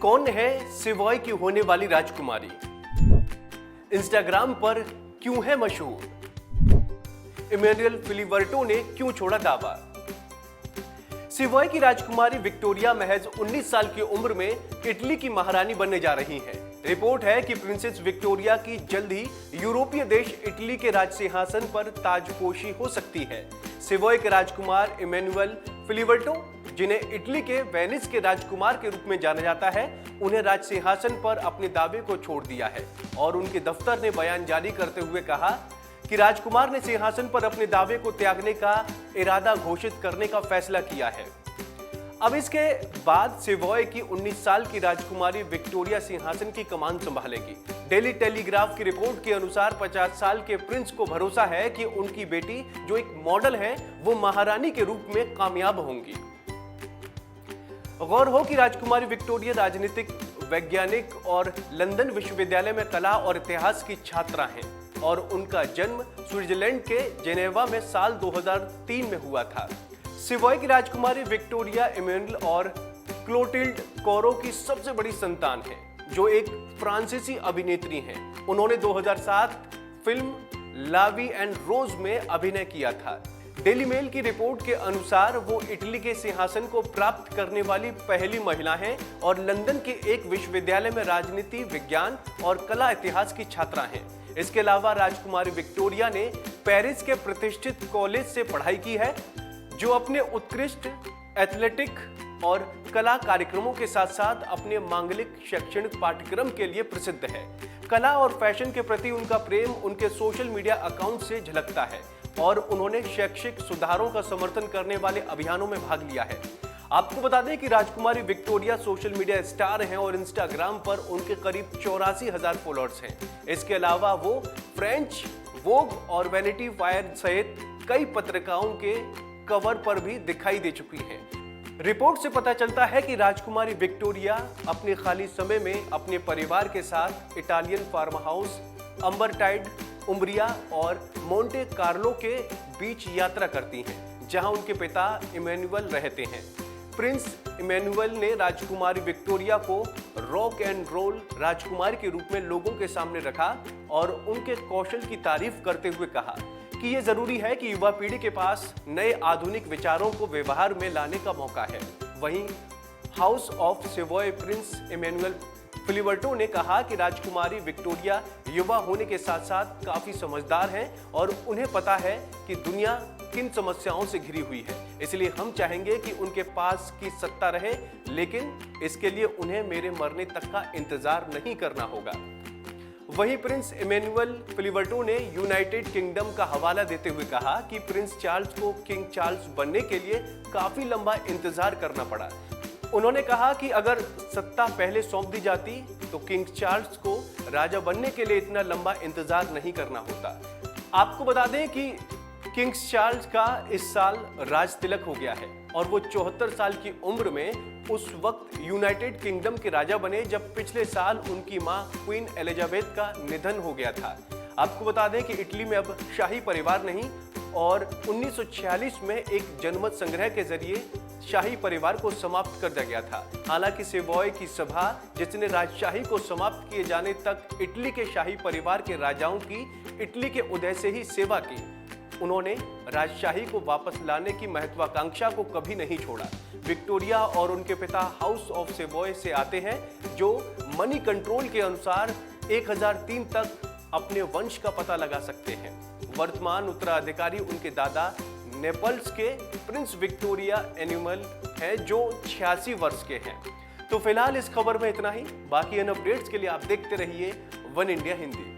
कौन है सेवॉय की होने वाली राजकुमारी? इंस्टाग्राम पर क्यों है मशहूर? इमैनुअल फिलिबर्टो ने क्यों छोड़ा दावा? सेवॉय की राजकुमारी विक्टोरिया महज 19 साल की उम्र में इटली की महारानी बनने जा रही हैं। रिपोर्ट है कि प्रिंसेस विक्टोरिया की जल्द ही यूरोपीय देश इटली के राज सिंहासन पर ताजपोशी हो सकती है। सेवॉय के राजकुमार इमैनुअल फिलिबर्टो, जिन्हें इटली के वेनिस के राजकुमार के रूप में जाना जाता है, उन्हें राज सिंहासन पर अपने दावे को छोड़ दिया है और उनके दफ्तर ने बयान जारी करते हुए कहा कि राजकुमार ने सिंहासन पर अपने दावे को त्यागने का इरादा घोषित करने का फैसला किया है। अब इसके बाद सेवॉय की 19 साल की राजकुमारी विक्टोरिया सिंहासन की कमान संभालेगी। डेली टेलीग्राफ की रिपोर्ट के अनुसार 50 साल के प्रिंस को भरोसा है कि उनकी बेटी, जो एक मॉडल है, वो महारानी के रूप में कामयाब होंगी। गौर हो कि राजकुमारी विक्टोरिया राजनीतिक, वैज्ञानिक और लंदन विश्वविद्यालय में कला और इतिहास की छात्रा हैं और उनका जन्म स्विट्जरलैंड के जेनेवा में साल 2003 में हुआ था। सेवॉय की राजकुमारी विक्टोरिया इमैनुअल और क्लोटिल्ड कोरो की सबसे बड़ी संतान है, जो एक फ्रांसीसी अभिनेत्री हैं। उन्होंने 2007 फिल्म लावी एंड रोज में अभिनय किया था। डेली मेल की रिपोर्ट के अनुसार वो इटली के सिंहासन को प्राप्त करने वाली पहली महिला हैं और लंदन के एक विश्वविद्यालय में राजनीति, विज्ञान और कला इतिहास की छात्रा हैं। इसके अलावा राजकुमारी विक्टोरिया ने पेरिस के प्रतिष्ठित कॉलेज से पढ़ाई की है, जो अपने उत्कृष्ट एथलेटिक और कला कार्यक्रमों के साथ साथ अपने मांगलिक शैक्षणिक पाठ्यक्रम के लिए प्रसिद्ध है। कला और फैशन के प्रति उनका प्रेम उनके सोशल मीडिया अकाउंट से झलकता है और उन्होंने शैक्षिक सुधारों का समर्थन करने वाले अभियानों में भाग लिया है। आपको बता दें कि राजकुमारी विक्टोरिया सोशल मीडिया स्टार हैं और इंस्टाग्राम पर उनके करीब 84,000 फॉलोअर्स हैं। इसके अलावा वो फ्रेंच, वोग और वैनिटी फायर सहित कई पत्रिकाओं के कवर पर भी दिखाई दे चुकी हैं। रिपोर्ट से पता चलता है कि राजकुमारी विक्टोरिया अपने खाली समय में अपने परिवार के साथ इटालियन फार्म हाउस अम्बरटाइड, उम्ब्रिया और मोंटे कार्लो के बीच यात्रा करती हैं, जहां उनके पिता इमैनुअल रहते हैं। प्रिंस इमैनुअल ने राजकुमारी विक्टोरिया को रॉक एंड रोल राजकुमारी के रूप में लोगों के सामने रखा और उनके कौशल की तारीफ करते हुए कहा कि ये जरूरी है कि युवा पीढ़ी के पास नए आधुनिक विचारों को व्यवहार में लाने का मौका है। वहीं house of Savoy prince Emmanuel Filiberto ने कहा कि राजकुमारी विक्टोरिया युवा होने के साथ साथ काफी समझदार हैं और उन्हें पता है कि दुनिया किन समस्याओं से घिरी हुई है, इसलिए हम चाहेंगे कि उनके पास की सत्ता रहे, लेकिन इसके लिए उन्हें मेरे मरने तक का इंतजार नहीं करना होगा। वहीं प्रिंस इमैनुअल फिलिबर्टो ने यूनाइटेड किंगडम का हवाला देते हुए कहा कि प्रिंस चार्ल्स को किंग चार्ल्स बनने के लिए काफी लंबा इंतजार करना पड़ा। उन्होंने कहा कि अगर सत्ता पहले सौंप दी जाती तो किंग चार्ल्स को राजा बनने के लिए इतना लंबा इंतजार नहीं करना होता। आपको बता दें कि किंग चार्ल्स का इस साल राज तिलक हो गया है और वो 74 साल की उम्र में उस वक्त यूनाइटेड किंगडम के राजा बने जब पिछले साल उनकी मां क्वीन एलिजाबेथ का निधन हो गया था। आपको बता दें कि इटली में अब शाही परिवार नहीं और 1946 में एक जनमत संग्रह के जरिए शाही परिवार को समाप्त कर दिया गया था। हालांकि सेवॉय की सभा, जिसने राजशाही को समाप्त किए जाने तक इटली के शाही परिवार के राजाओं की इटली के उदय से ही सेवा की, उन्होंने राजशाही को वापस लाने की महत्वाकांक्षा को कभी नहीं छोड़ा। विक्टोरिया और उनके पिता हाउस ऑफ सेवॉय से आते हैं, जो मनी कंट्रोल के अनुसार 1003 तक अपने वंश का पता लगा सकते हैं। वर्तमान उत्तराधिकारी उनके दादा नेपल्स के प्रिंस विक्टोरिया एनिमल है, जो 86 वर्ष के हैं। तो फिलहाल इस खबर में इतना ही। बाकी इन अपडेट्स के लिए आप देखते रहिए वन इंडिया हिंदी।